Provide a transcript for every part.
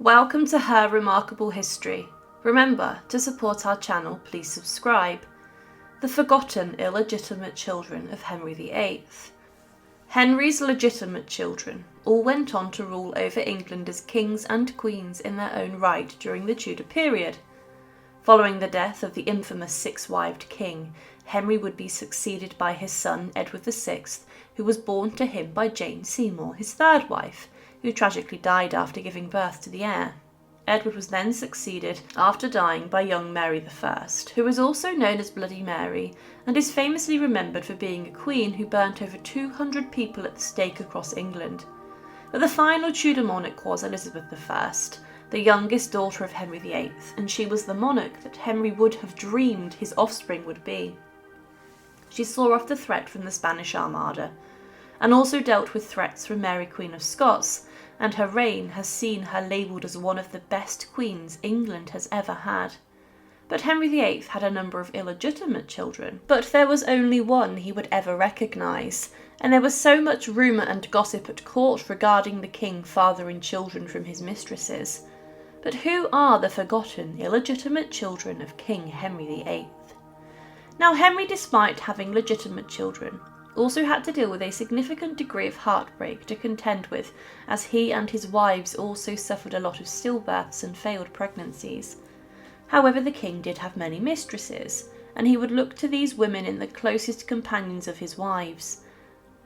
Welcome to Her Remarkable History. Remember, to support our channel, please subscribe. The forgotten illegitimate children of Henry VIII. Henry's legitimate children all went on to rule over England as kings and queens in their own right during the Tudor period. Following the death of the infamous six-wived king, Henry would be succeeded by his son Edward VI, who was born to him by Jane Seymour, his third wife, who tragically died after giving birth to the heir. Edward was then succeeded after dying by young Mary I, who is also known as Bloody Mary and is famously remembered for being a queen who burnt over 200 people at the stake across England. But the final Tudor monarch was Elizabeth I, the youngest daughter of Henry VIII, and she was the monarch that Henry would have dreamed his offspring would be. She saw off the threat from the Spanish Armada, and also dealt with threats from Mary Queen of Scots, and her reign has seen her labelled as one of the best queens England has ever had. But Henry VIII had a number of illegitimate children, but there was only one he would ever recognise, and there was so much rumour and gossip at court regarding the king fathering children from his mistresses. But who are the forgotten illegitimate children of King Henry VIII? Now, Henry, despite having legitimate children, also had to deal with a significant degree of heartbreak to contend with, as he and his wives also suffered a lot of stillbirths and failed pregnancies. However, the king did have many mistresses, and he would look to these women in the closest companions of his wives.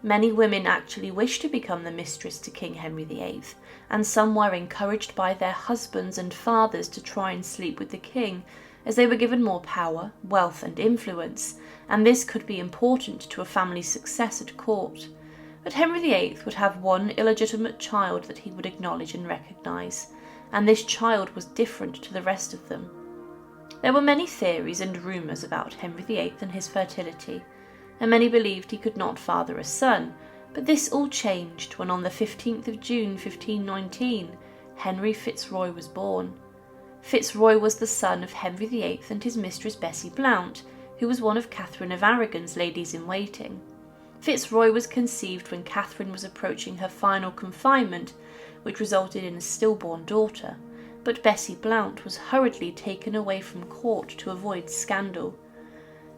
Many women actually wished to become the mistress to King Henry VIII, and some were encouraged by their husbands and fathers to try and sleep with the king, as they were given more power, wealth and influence, and this could be important to a family's success at court. But Henry VIII would have one illegitimate child that he would acknowledge and recognise, and this child was different to the rest of them. There were many theories and rumours about Henry VIII and his fertility, and many believed he could not father a son, but this all changed when on the 15th of June 1519, Henry Fitzroy was born. Fitzroy was the son of Henry VIII and his mistress Bessie Blount, who was one of Catherine of Aragon's ladies-in-waiting. Fitzroy was conceived when Catherine was approaching her final confinement, which resulted in a stillborn daughter, but Bessie Blount was hurriedly taken away from court to avoid scandal.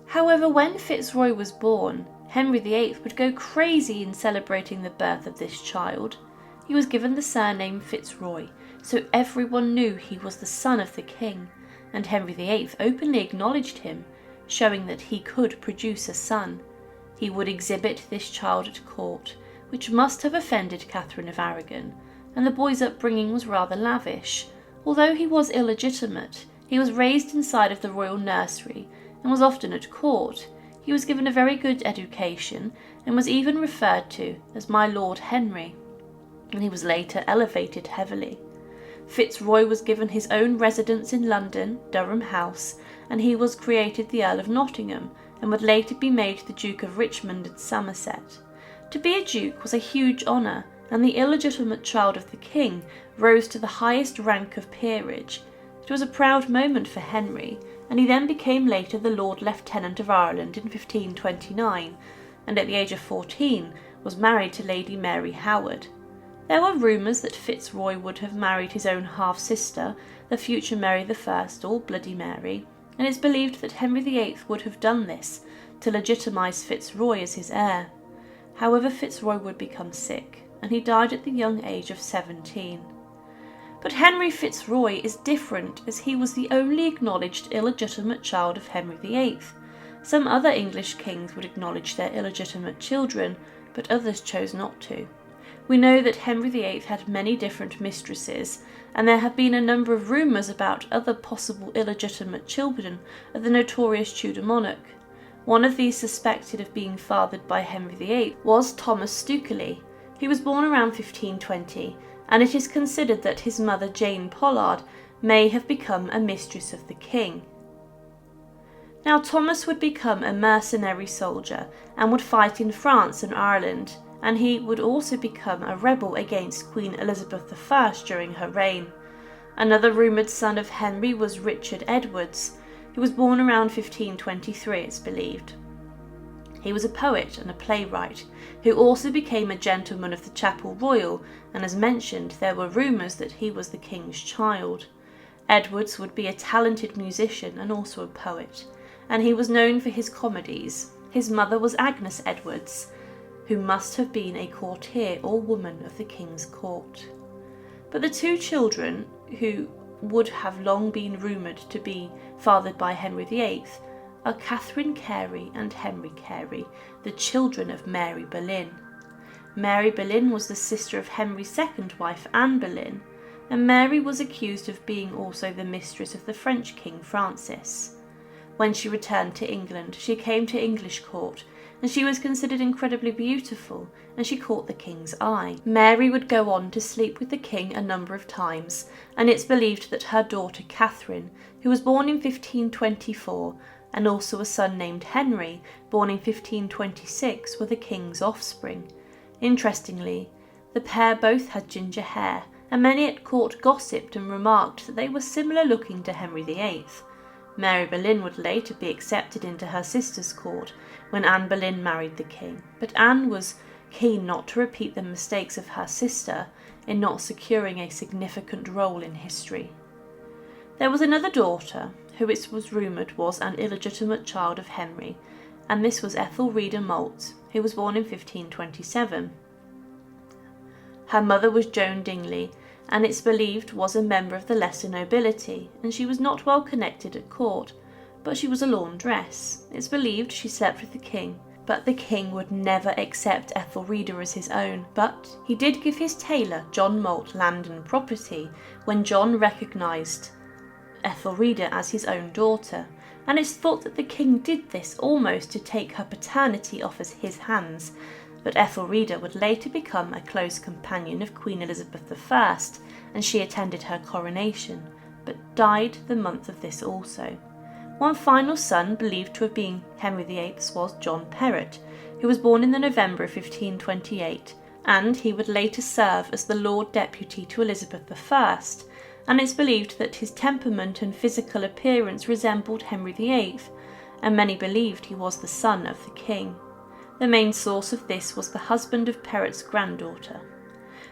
However, when Fitzroy was born, Henry VIII would go crazy in celebrating the birth of this child. He was given the surname Fitzroy, so everyone knew he was the son of the king, and Henry VIII openly acknowledged him, showing that he could produce a son. He would exhibit this child at court, which must have offended Catherine of Aragon, and the boy's upbringing was rather lavish. Although he was illegitimate, he was raised inside of the royal nursery and was often at court. He was given a very good education and was even referred to as my Lord Henry, and he was later elevated heavily. Fitzroy was given his own residence in London, Durham House, and he was created the Earl of Nottingham and would later be made the Duke of Richmond and Somerset. To be a duke was a huge honour, and the illegitimate child of the king rose to the highest rank of peerage. It was a proud moment for Henry, and he then became later the Lord Lieutenant of Ireland in 1529, and at the age of 14 was married to Lady Mary Howard. There were rumours that Fitzroy would have married his own half-sister, the future Mary I, or Bloody Mary, and it's believed that Henry VIII would have done this to legitimise Fitzroy as his heir. However, Fitzroy would become sick, and he died at the young age of 17. But Henry Fitzroy is different, as he was the only acknowledged illegitimate child of Henry VIII. Some other English kings would acknowledge their illegitimate children, but others chose not to. We know that Henry VIII had many different mistresses, and there have been a number of rumours about other possible illegitimate children of the notorious Tudor monarch. One of these suspected of being fathered by Henry VIII was Thomas Stukeley. He was born around 1520, and it is considered that his mother Jane Pollard may have become a mistress of the king. Now, Thomas would become a mercenary soldier and would fight in France and Ireland, and he would also become a rebel against Queen Elizabeth I during her reign. Another rumoured son of Henry was Richard Edwards, who was born around 1523, it's believed. He was a poet and a playwright, who also became a gentleman of the Chapel Royal, and as mentioned, there were rumours that he was the king's child. Edwards would be a talented musician and also a poet, and he was known for his comedies. His mother was Agnes Edwards, who must have been a courtier or woman of the king's court. But the two children, who would have long been rumoured to be fathered by Henry VIII, are Catherine Carey and Henry Carey, the children of Mary Boleyn. Mary Boleyn was the sister of Henry's second wife, Anne Boleyn, and Mary was accused of being also the mistress of the French King Francis. When she returned to England, she came to English court, and she was considered incredibly beautiful, and she caught the king's eye. Mary would go on to sleep with the king a number of times, and it's believed that her daughter Catherine, who was born in 1524, and also a son named Henry, born in 1526, were the king's offspring. Interestingly, the pair both had ginger hair, and many at court gossiped and remarked that they were similar looking to Henry VIII. Mary Boleyn would later be accepted into her sister's court when Anne Boleyn married the king, but Anne was keen not to repeat the mistakes of her sister in not securing a significant role in history. There was another daughter, who it was rumoured was an illegitimate child of Henry, and this was Ethelreda Moult, who was born in 1527. Her mother was Joan Dingley, and it's believed was a member of the lesser nobility, and she was not well connected at court, but she was a laundress. It's believed she slept with the king, but the king would never accept Ethelreda as his own, but he did give his tailor, John Moult, land and property when John recognised Ethelreda as his own daughter, and it's thought that the king did this almost to take her paternity off as his hands, but Ethelreda would later become a close companion of Queen Elizabeth I, and she attended her coronation, but died the month of this also. One final son, believed to have been Henry VIII's, was John Perrot, who was born in the November of 1528, and he would later serve as the Lord Deputy to Elizabeth I, and it's believed that his temperament and physical appearance resembled Henry VIII, and many believed he was the son of the king. The main source of this was the husband of Perrot's granddaughter.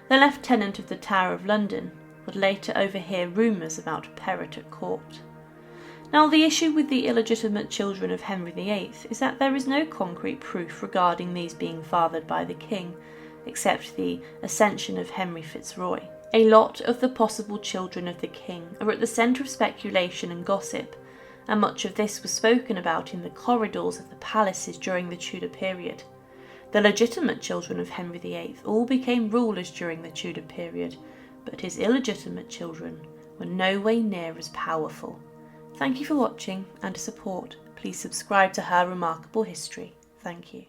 The Lieutenant of the Tower of London would later overhear rumours about Perrot at court. Now, the issue with the illegitimate children of Henry VIII is that there is no concrete proof regarding these being fathered by the king, except the ascension of Henry Fitzroy. A lot of the possible children of the king are at the centre of speculation and gossip, and much of this was spoken about in the corridors of the palaces during the Tudor period. The legitimate children of Henry VIII all became rulers during the Tudor period, but his illegitimate children were no way near as powerful. Thank you for watching, and to support, please subscribe to Her Remarkable History. Thank you.